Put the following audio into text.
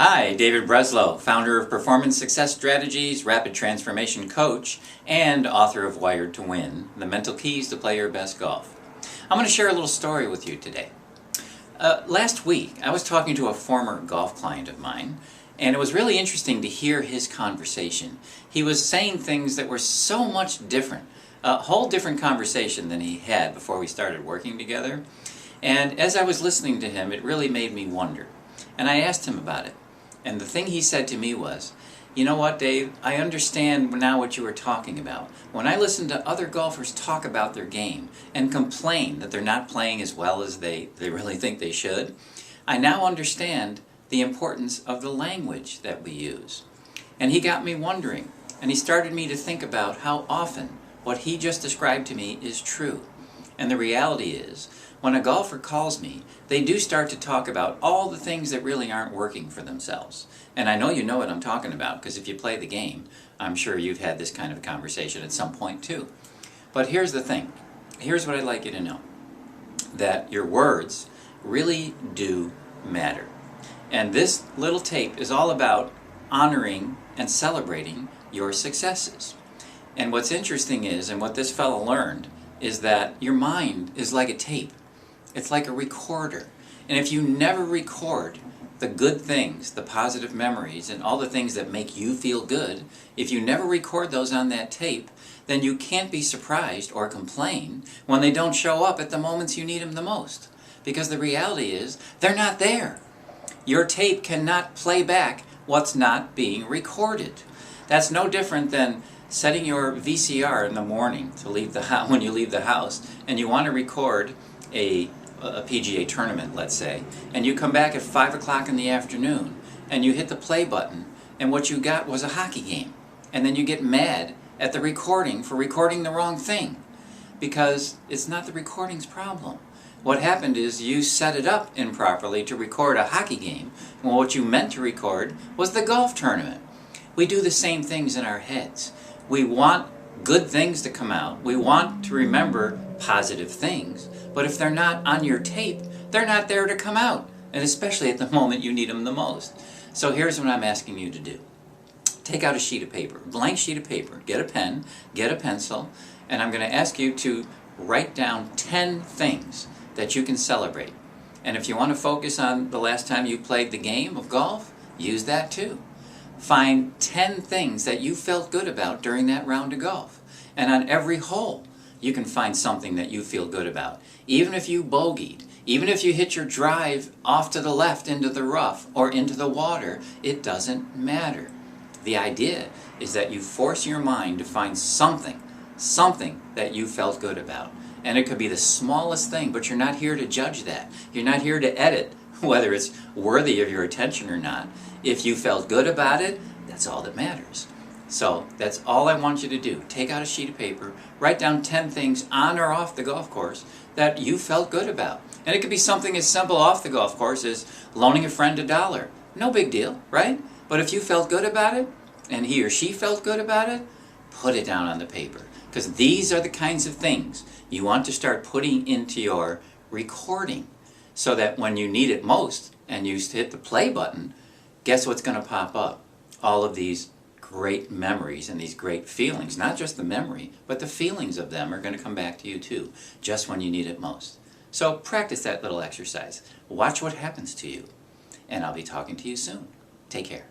Hi, David Breslow, founder of Performance Success Strategies, Rapid Transformation Coach, and author of Wired to Win, The Mental Keys to Play Your Best Golf. I'm going to share a little story with you today. Last week, I was talking to a former golf client of mine, and it was really interesting to hear his conversation. He was saying things that were so much different, a whole different conversation than he had before we started working together. And as I was listening to him, it really made me wonder. And I asked him about it. And the thing he said to me was, "You know what, Dave, I understand now what you were talking about. When I listen to other golfers talk about their game and complain that they're not playing as well as they really think they should, I now understand the importance of the language that we use." And he got me wondering, and he started me to think about how often what he just described to me is true. And the reality is, when a golfer calls me, they do start to talk about all the things that really aren't working for themselves. And I know you know what I'm talking about, because if you play the game, I'm sure you've had this kind of conversation at some point too. But here's the thing. Here's what I'd like you to know. That your words really do matter. And this little tape is all about honoring and celebrating your successes. And what's interesting is, and what this fellow learned, is that your mind is like a tape. It's like a recorder. And if you never record the good things, the positive memories, and all the things that make you feel good, if you never record those on that tape, then you can't be surprised or complain when they don't show up at the moments you need them the most. Because the reality is, they're not there. Your tape cannot play back what's not being recorded. That's no different than setting your VCR in the morning to leave the house, when you leave the house, and you want to record a PGA tournament, let's say, and you come back at 5 o'clock in the afternoon, and you hit the play button, and what you got was a hockey game. And then you get mad at the recording for recording the wrong thing, because it's not the recording's problem. What happened is you set it up improperly to record a hockey game, when what you meant to record was the golf tournament. We do the same things in our heads. We want good things to come out. We want to remember positive things. But if they're not on your tape, they're not there to come out. And especially at the moment you need them the most. So here's what I'm asking you to do. Take out a sheet of paper, a blank sheet of paper. Get a pen, get a pencil, and I'm going to ask you to write down 10 things that you can celebrate. And if you want to focus on the last time you played the game of golf, use that too. Find 10 things that you felt good about during that round of golf. And on every hole, you can find something that you feel good about. Even if you bogeyed, even if you hit your drive off to the left into the rough or into the water, it doesn't matter. The idea is that you force your mind to find something that you felt good about. And it could be the smallest thing, but you're not here to judge that. You're not here to edit whether it's worthy of your attention or not. If you felt good about it, that's all that matters. So that's all I want you to do. Take out a sheet of paper, write down 10 things on or off the golf course that you felt good about. And it could be something as simple off the golf course as loaning a friend $1. No big deal, right? But if you felt good about it, and he or she felt good about it, put it down on the paper. Because these are the kinds of things you want to start putting into your recording, so that when you need it most and you hit the play button, guess what's going to pop up? All of these great memories and these great feelings. Not just the memory, but the feelings of them are going to come back to you too, just when you need it most. So practice that little exercise. Watch what happens to you. And I'll be talking to you soon. Take care.